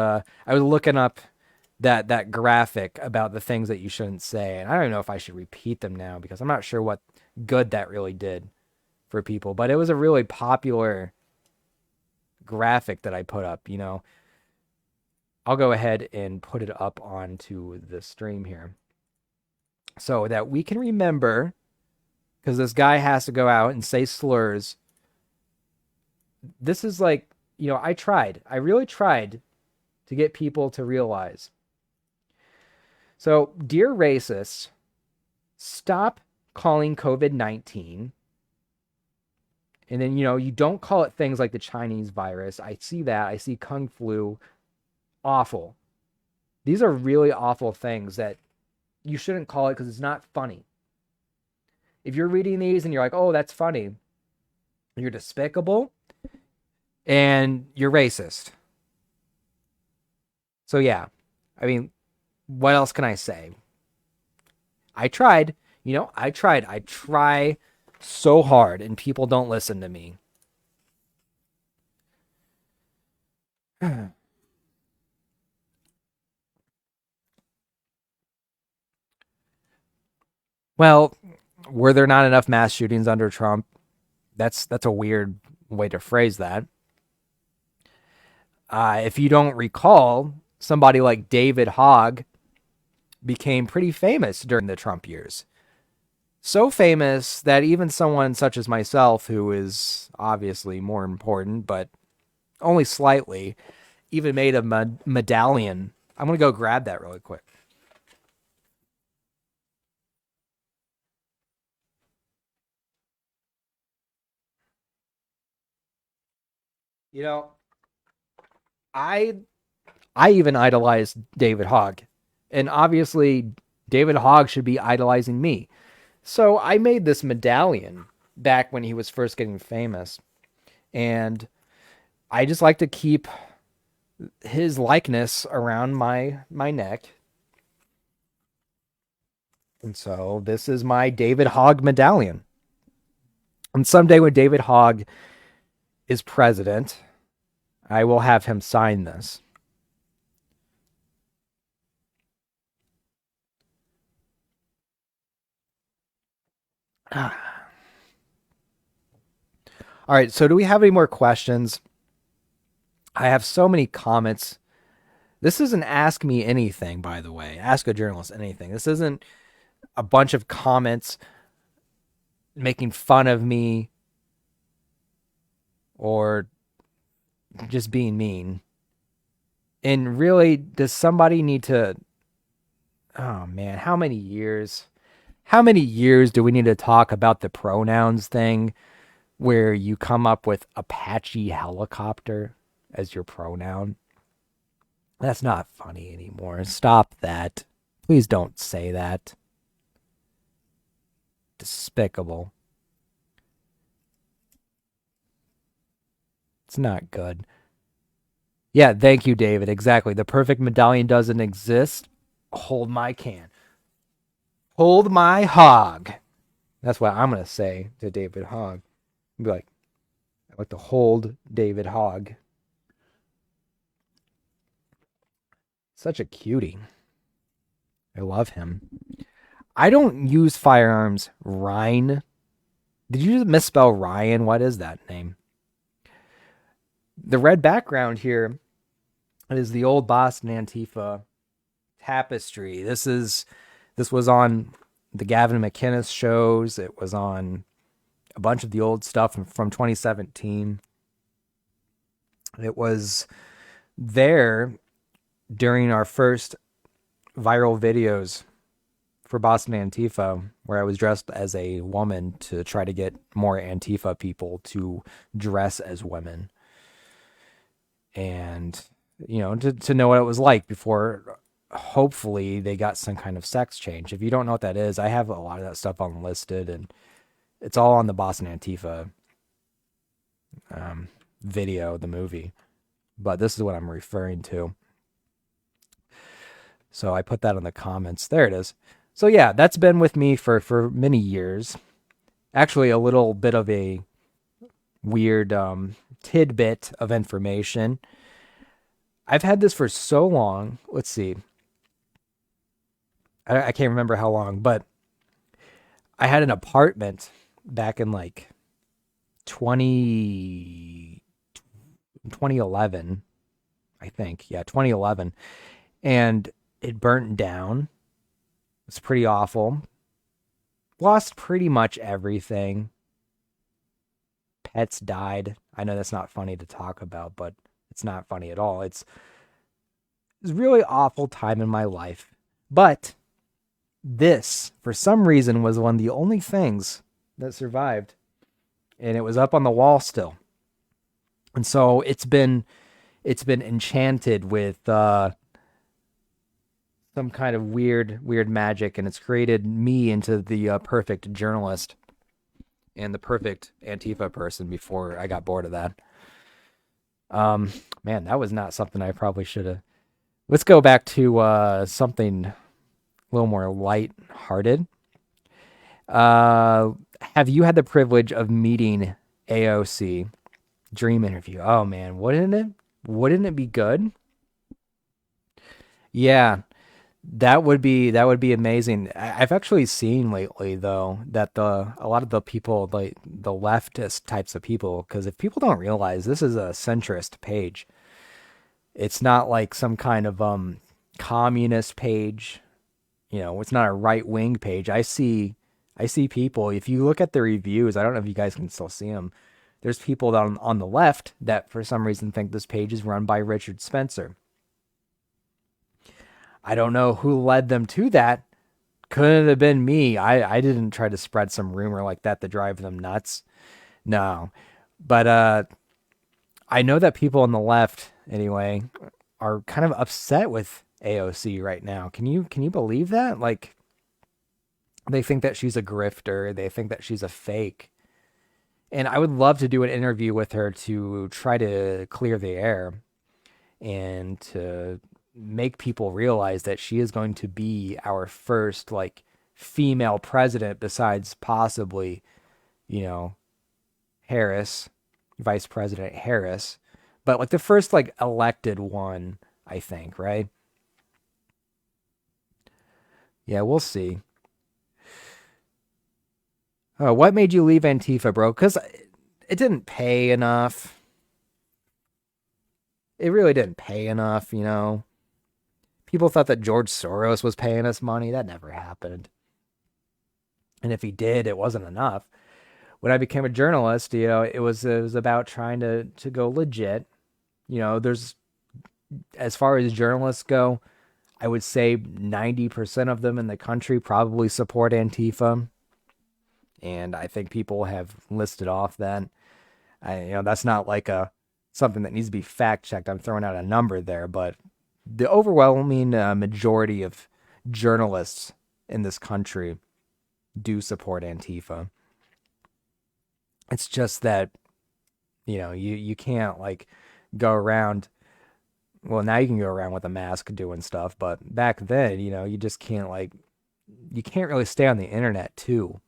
looking up that graphic about the things that you shouldn't say, and I don't even know if I should repeat them now because I'm not sure what good that really did. for people, but it was a really popular graphic that I put up. I'll go ahead and put it up onto the stream here so that we can remember, because this guy has to go out and say slurs. This is like, I really tried to get people to realize. So, dear racists, stop calling COVID-19. And then, you don't call it things like the Chinese virus. I see that. I see Kung Flu. Awful. These are really awful things that you shouldn't call it because it's not funny. If you're reading these and you're like, oh, that's funny, you're despicable and you're racist. So, yeah. I mean, what else can I say? I tried. I tried. I try so hard and people don't listen to me. Well, were there not enough mass shootings under Trump? That's a weird way to phrase that. If you don't recall, somebody like David Hogg became pretty famous during the Trump years. So famous that even someone such as myself, who is obviously more important, but only slightly, even made a medallion. I'm going to go grab that really quick. I even idolized David Hogg. And obviously, David Hogg should be idolizing me. So I made this medallion back when he was first getting famous. And I just like to keep his likeness around my neck. And so this is my David Hogg medallion. And someday when David Hogg is president, I will have him sign this. All right, so do we have any more questions? I have so many comments. This isn't Ask Me Anything, by the way. Ask a Journalist Anything. This isn't a bunch of comments making fun of me or just being mean. And really, does somebody need to... Oh, man, how many years? How many years do we need to talk about the pronouns thing where you come up with Apache helicopter as your pronoun? That's not funny anymore. Stop that. Please don't say that. Despicable. It's not good. Yeah, thank you, David. Exactly. The perfect medallion doesn't exist. Hold my can. Hold my hog. That's what I'm going to say to David Hogg. I'll be like, I like to hold David Hogg. Such a cutie. I love him. I don't use firearms. Ryan. Did you just misspell Ryan? What is that name? The red background here is the old Boston Antifa tapestry. This was on the Gavin McInnes shows. It was on a bunch of the old stuff from 2017. It was there during our first viral videos for Boston Antifa, where I was dressed as a woman to try to get more Antifa people to dress as women. And, to know what it was like before, hopefully, they got some kind of sex change. If you don't know what that is, I have a lot of that stuff unlisted, and it's all on the Boston Antifa video, the movie. But this is what I'm referring to. So I put that in the comments. There it is. So yeah, that's been with me for many years. Actually, a little bit of a weird tidbit of information. I've had this for so long. Let's see. I can't remember how long, but I had an apartment back in like 20 2011, I think. Yeah, 2011. And it burnt down. It's pretty awful. Lost pretty much everything. Pets died. I know that's not funny to talk about, but it's not funny at all. It's a really awful time in my life. But this, for some reason, was one of the only things that survived. And it was up on the wall still. And so it's been enchanted with some kind of weird magic, and it's created me into the perfect journalist and the perfect Antifa person before I got bored of that. Um, Man, that was not something I probably should have. Let's go back to something a little more light-hearted. Uh, have you had the privilege of meeting AOC? Dream interview. Oh man, wouldn't it be good? Yeah, that would be amazing. I've actually seen lately though that the a lot of the people, like the leftist types of people, because if people don't realize, this is a centrist page. It's not like some kind of communist page. It's not a right wing page. I see people. If you look at the reviews, I don't know if you guys can still see them. There's people on the left that for some reason think this page is run by Richard Spencer. I don't know who led them to that. Couldn't have been me. I didn't try to spread some rumor like that to drive them nuts. No. But I know that people on the left, anyway, are kind of upset with AOC right now. Can you believe that? Like, they think that she's a grifter. They think that she's a fake. And I would love to do an interview with her to try to clear the air and to make people realize that she is going to be our first like female president besides possibly, you know, Harris, Vice President Harris, but like the first like elected one, I think, right? Yeah, we'll see. What made you leave Antifa, bro? Because it didn't pay enough. It really didn't pay enough. People thought that George Soros was paying us money. That never happened. And if he did, it wasn't enough. When I became a journalist, it was about trying to go legit. There's as far as journalists go, I would say 90% of them in the country probably support Antifa, and I think people have listed off that. That's not like a something that needs to be fact checked. I'm throwing out a number there, but the overwhelming majority of journalists in this country do support Antifa. It's just that you can't like go around. Well, now you can go around with a mask doing stuff, but back then, you just can't like you can't really stay on the internet too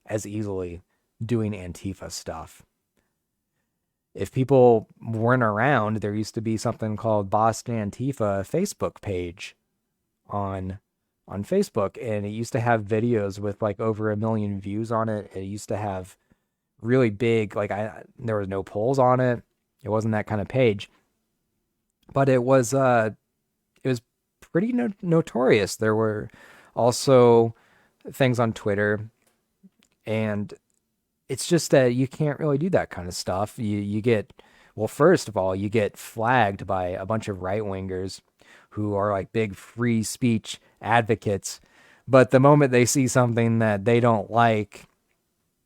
as easily doing Antifa stuff. If people weren't around, there used to be something called Boston Antifa Facebook page on on Facebook, and it used to have videos with like over 1 million views on it. It used to have really big, like I there was no polls on it. It wasn't that kind of page, but it was pretty notorious. There were also things on Twitter, and it's just that you can't really do that kind of stuff. You get well, first of all, you get flagged by a bunch of right wingers who are like big free speech advocates, but the moment they see something that they don't like,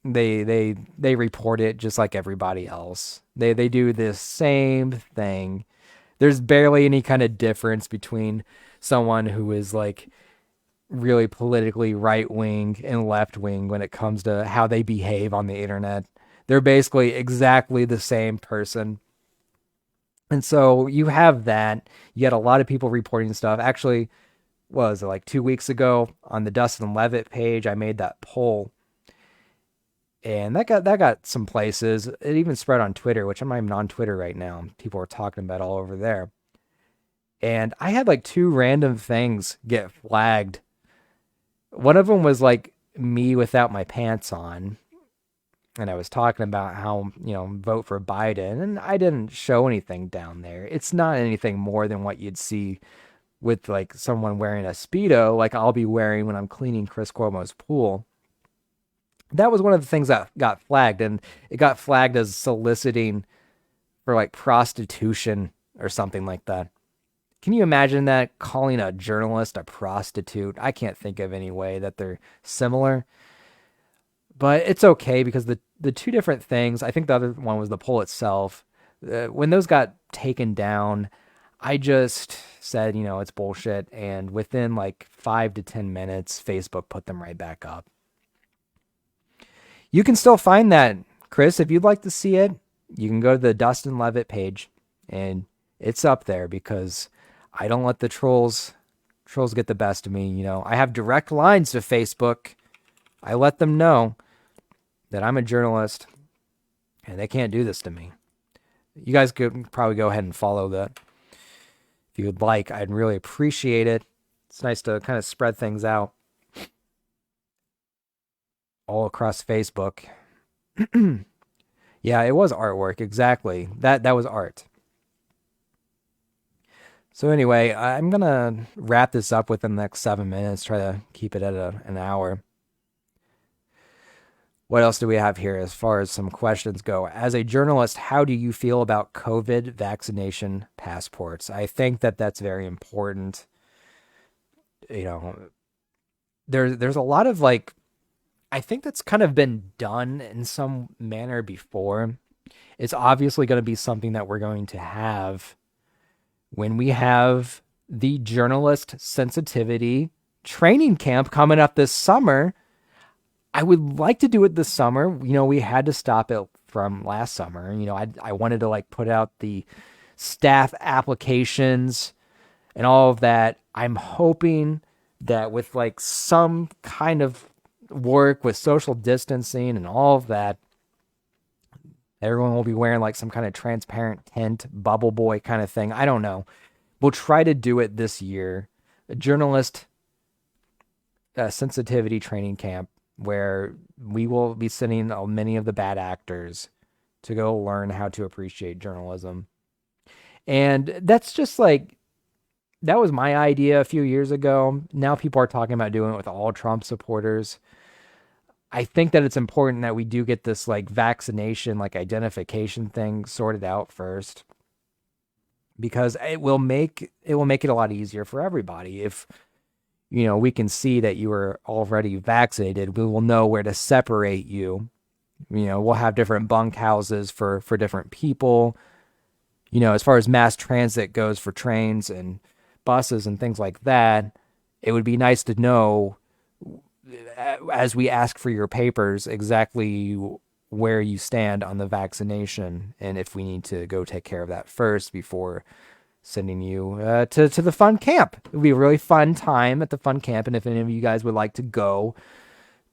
they report it just like everybody else. They do the same thing. There's barely any kind of difference between someone who is like really politically right wing and left wing when it comes to how they behave on the internet. They're basically exactly the same person. And so you have that. You had a lot of people reporting stuff. Actually, what was it like 2 weeks ago on the Dustin Levitt page? I made that poll, and that got some places. It even spread on Twitter, which I'm not even on Twitter right now. People were talking about it all over there. And I had like two random things get flagged. One of them was like me without my pants on, and I was talking about how, vote for Biden, and I didn't show anything down there. It's not anything more than what you'd see with like someone wearing a Speedo, like I'll be wearing when I'm cleaning Chris Cuomo's pool. That was one of the things that got flagged, and it got flagged as soliciting for like prostitution or something like that. Can you imagine that, calling a journalist a prostitute? I can't think of any way that they're similar, but it's okay because the two different things, I think the other one was the poll itself. When those got taken down, I just said, it's bullshit. And within like 5 to 10 minutes, Facebook put them right back up. You can still find that, Chris, if you'd like to see it. You can go to the Dustin Levitt page, and it's up there because I don't let the trolls get the best of me. I have direct lines to Facebook. I let them know that I'm a journalist, and they can't do this to me. You guys could probably go ahead and follow that if you would like. I'd really appreciate it. It's nice to kind of spread things out all across Facebook. Yeah, it was artwork. Exactly. That was art. So anyway, I'm going to wrap this up within the next 7 minutes, try to keep it at an hour. What else do we have here as far as some questions go? As a journalist, how do you feel about COVID vaccination passports? I think that that's very important. There's a lot of like, I think that's kind of been done in some manner before. It's obviously going to be something that we're going to have when we have the journalist sensitivity training camp coming up this summer. I would like to do it this summer. We had to stop it from last summer. I wanted to like put out the staff applications and all of that. I'm hoping that with like some kind of work with social distancing and all of that, everyone will be wearing like some kind of transparent tent, bubble boy kind of thing. I don't know. We'll try to do it this year. A journalist sensitivity training camp where we will be sending many of the bad actors to go learn how to appreciate journalism. And that's just like, that was my idea a few years ago. Now people are talking about doing it with all Trump supporters. I think that it's important that we do get this like vaccination, like identification thing sorted out first, because it will make it a lot easier for everybody. If we can see that you are already vaccinated, we will know where to separate you. We'll have different bunk houses for different people. As far as mass transit goes for trains and buses and things like that, it would be nice to know, as we ask for your papers, exactly where you stand on the vaccination, and if we need to go take care of that first before sending you to the fun camp. It would be a really fun time at the fun camp, and if any of you guys would like to go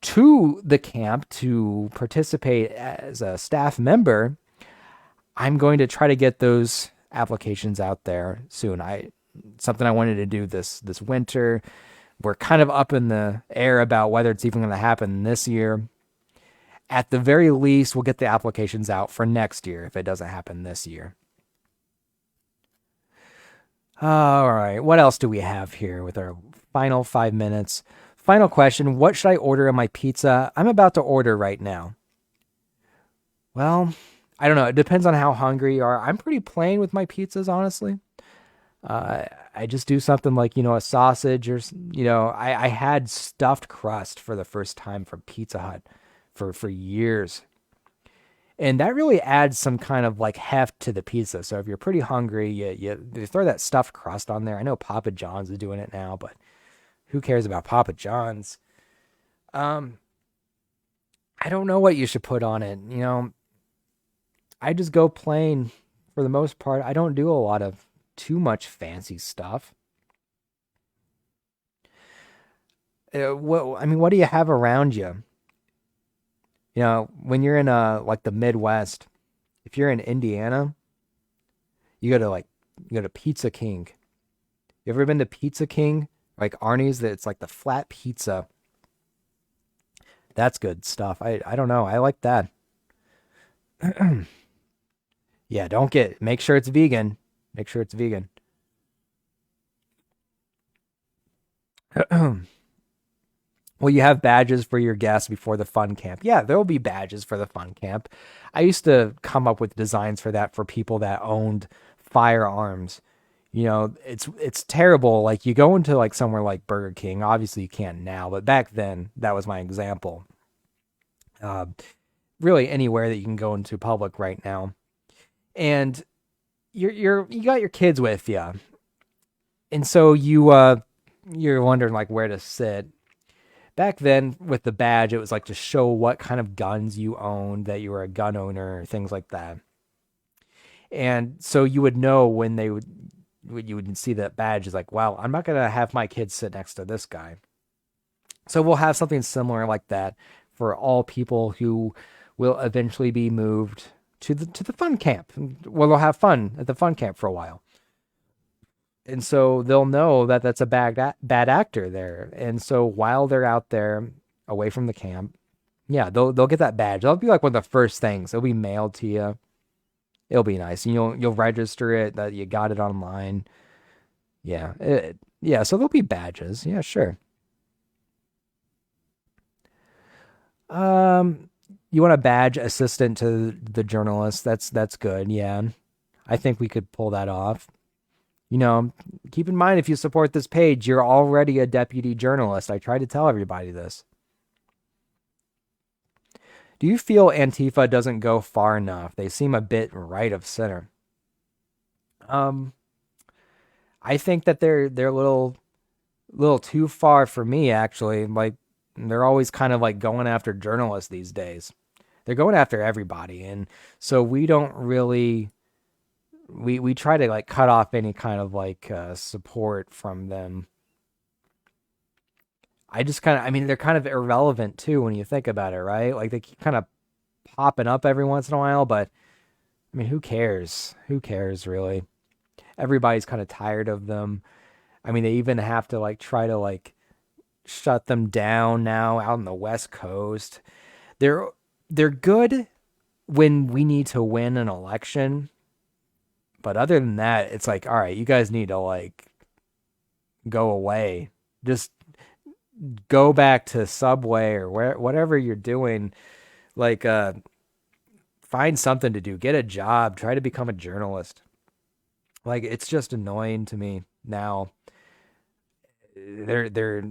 to the camp to participate as a staff member, I'm going to try to get those applications out there soon. Something I wanted to do this winter. We're kind of up in the air about whether it's even going to happen this year. At the very least, we'll get the applications out for next year if it doesn't happen this year. All right, what else do we have here with our final 5 minutes? Final question, what should I order in my pizza? I'm about to order right now. Well, I don't know. It depends on how hungry you are. I'm pretty plain with my pizzas, honestly. I just do something like, a sausage or, I had stuffed crust for the first time from Pizza Hut for years. And that really adds some kind of like heft to the pizza. So if you're pretty hungry, you throw that stuffed crust on there. I know Papa John's is doing it now, but who cares about Papa John's? I don't know what you should put on it. I just go plain for the most part. I don't do a lot of too much fancy stuff. What do you have around you? When you're in like the Midwest, if you're in Indiana, you go to Pizza King. You ever been to Pizza King? Like Arnie's, that it's like the flat pizza. That's good stuff. I don't know. I like that. Yeah, don't get, make sure it's vegan. Make sure it's vegan. Well, you have badges for your guests before the fun camp. Yeah, there will be badges for the fun camp. I used to come up with designs for that for people that owned firearms. You know, it's terrible. Like you go into like somewhere like Burger King. Obviously, you can't now, but back then that was my example. Uh, really, anywhere that you can go into public right now, and you got your kids with you, and so you're wondering like where to sit. Back then with the badge, it was like to show what kind of guns you owned, that you were a gun owner, things like that. And so you would know when they would when you would see that badge is like, wow, I'm not gonna have my kids sit next to this guy. So we'll have something similar like that for all people who will eventually be moved to the fun camp. Well, they'll have fun at the fun camp for a while. And so they'll know that that's a bad actor there. And so while they're out there away from the camp, yeah, they'll get that badge. That'll be like one of the first things. It'll be mailed to you. It'll be nice. And you'll register it that you got it online. Yeah. Yeah, so there'll be badges. Yeah, sure. Um you want a badge assistant to the journalist. That's good. Yeah. I think we could pull that off. You know, keep in mind if you support this page, you're already a deputy journalist. I try to tell everybody this. Do you feel Antifa doesn't go far enough? They seem a bit right of center. Um, I think that they're a little too far for me actually. Like they're always kind of like going after journalists these days. They're going after everybody, and so we don't really we try to like cut off any kind of like support from them. I just kind of, I mean, they're kind of irrelevant too when you think about it, right? Like they keep kind of popping up every once in a while, but I mean, who cares? Who cares really? Everybody's kind of tired of them. I mean, they even have to like try to like shut them down now out on the West Coast. They're they're good when we need to win an election, but other than that, it's like, all right, you guys need to like go away. Just go back to Subway or whatever you're doing. Like find something to do, get a job, try to become a journalist. Like it's just annoying to me now. They're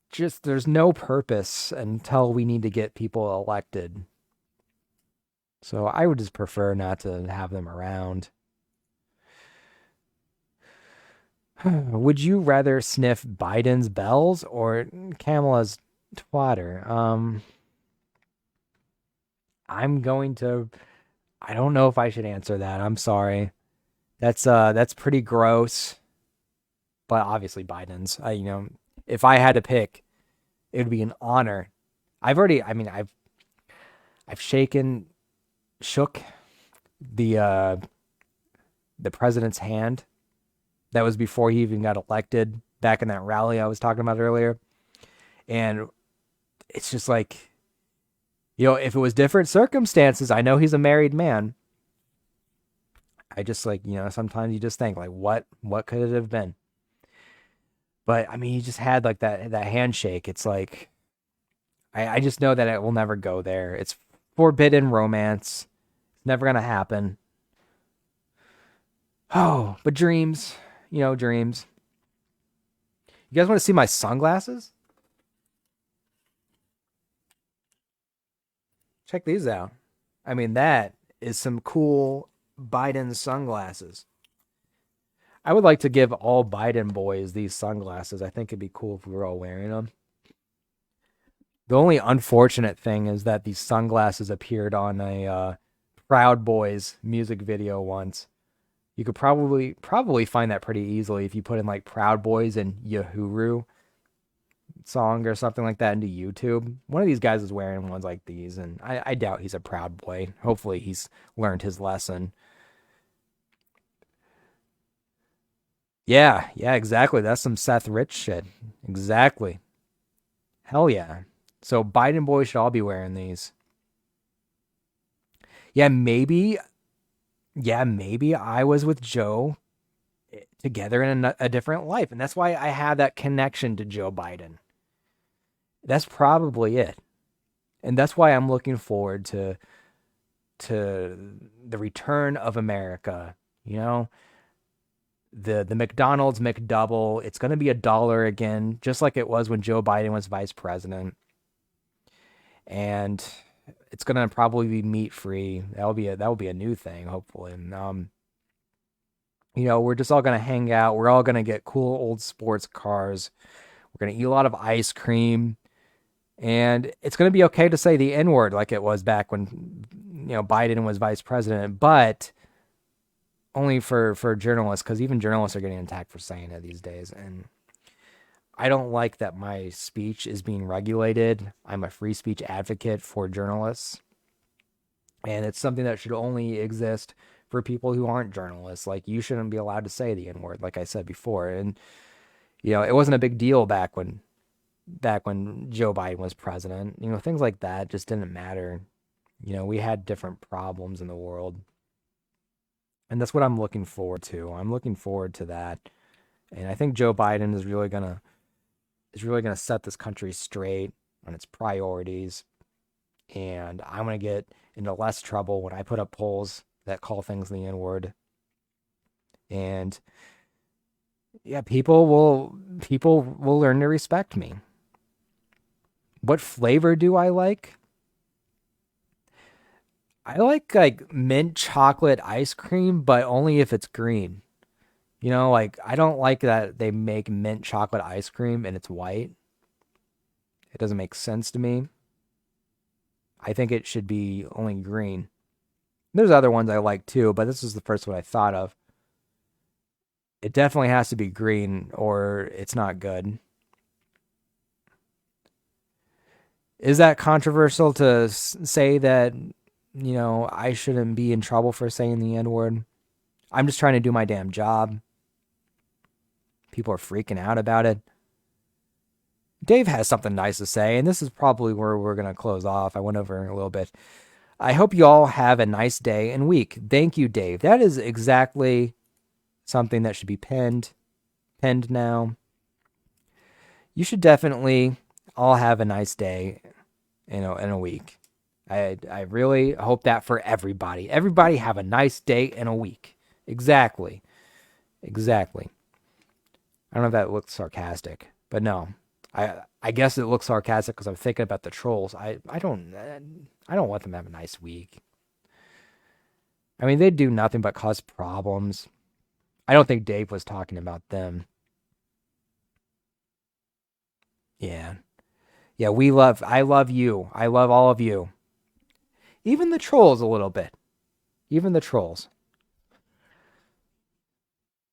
just there's no purpose until we need to get people elected. So I would just prefer not to have them around. Would you rather sniff Biden's bells or Kamala's twatter? I'm going to I don't know if I should answer that. I'm sorry. That's pretty gross, but obviously Biden's. You know, if I had to pick, it would be an honor. I mean, I've shook the uh the president's hand. That was before he even got elected back in that rally I was talking about earlier. And it's just like, you know, if it was different circumstances, I know he's a married man. I just like, you know, sometimes you just think like what could it have been? But I mean, he just had like that handshake. It's like I just know that it will never go there. It's forbidden romance. It's never gonna happen. Oh, but dreams, you know, dreams. You guys want to see my sunglasses? Check these out. I mean, that is some cool Biden sunglasses. I would like to give all Biden boys these sunglasses. I think it'd be cool if we were all wearing them. The only unfortunate thing is that these sunglasses appeared on a Proud Boys music video once. You could probably find that pretty easily if you put in like Proud Boys and Yahoo song or something like that into YouTube. One of these guys is wearing ones like these, and I doubt he's a Proud Boy. Hopefully, he's learned his lesson. Yeah, yeah, exactly. That's some Seth Rich shit. Exactly. Hell yeah. So Biden boys should all be wearing these. Yeah, maybe. Yeah, maybe I was with Joe together in a different life, and that's why I have that connection to Joe Biden. That's probably it, and that's why I'm looking forward to the return of America. You know, the McDonald's McDouble. It's going to be $1 again, just like it was when Joe Biden was vice president, and it's going to probably be meat free. That will be a new thing, hopefully. And, we're just all going to hang out. We're all going to get cool old sports cars. We're going to eat a lot of ice cream. And it's going to be okay to say the N word like it was back when, Biden was vice president, but only for journalists, because even journalists are getting attacked for saying it these days. And I don't like that my speech is being regulated. I'm a free speech advocate for journalists. And it's something that should only exist for people who aren't journalists. Like, you shouldn't be allowed to say the N word, like I said before. And, it wasn't a big deal back when Joe Biden was president. Things like that just didn't matter. We had different problems in the world. And that's what I'm looking forward to. I'm looking forward to that. And I think Joe Biden is really gonna set this country straight on its priorities. And I'm gonna get into less trouble when I put up polls that call things the N word. And yeah, people will learn to respect me. What flavor do I like? I like mint chocolate ice cream, but only if it's green. Like, I don't like that they make mint chocolate ice cream and it's white. It doesn't make sense to me. I think it should be only green. There's other ones I like too, but this is the first one I thought of. It definitely has to be green or it's not good. Is that controversial to say that, I shouldn't be in trouble for saying the N word? I'm just trying to do my damn job. People are freaking out about it. Dave has something nice to say, and this is probably where we're going to close off. I went over a little bit. I hope you all have a nice day and week. Thank you, Dave. That is exactly something that should be pinned. Pinned now. You should definitely all have a nice day, in a week. I really hope that for everybody. Everybody have a nice day and a week. Exactly. Exactly. I don't know if that looks sarcastic, but no. I guess it looks sarcastic because I'm thinking about the trolls. I don't want them to have a nice week. I mean, they do nothing but cause problems. I don't think Dave was talking about them. Yeah. Yeah, I love you. I love all of you. Even the trolls a little bit. Even the trolls.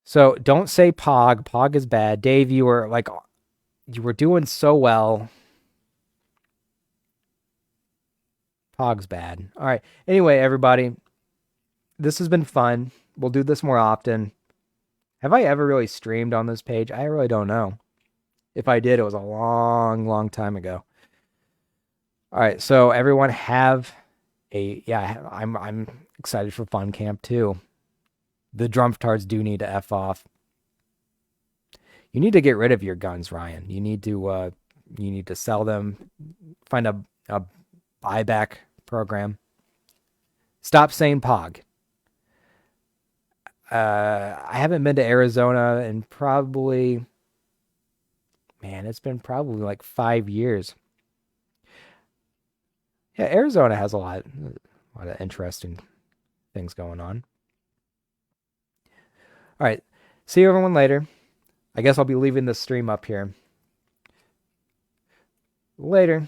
So don't say Pog. Pog is bad. Dave, you were doing so well. Pog's bad. All right. Anyway, everybody, this has been fun. We'll do this more often. Have I ever really streamed on this page? I really don't know. If I did, it was a long, long time ago. All right. So everyone have yeah, I'm excited for Fun Camp too. The Drumtards do need to F off. You need to get rid of your guns, Ryan. You need to sell them. Find a buyback program. Stop saying Pog. I haven't been to Arizona in probably, man, it's been probably like 5 years. Yeah, Arizona has a lot of interesting things going on. All right, see you everyone later. I guess I'll be leaving the stream up here. Later.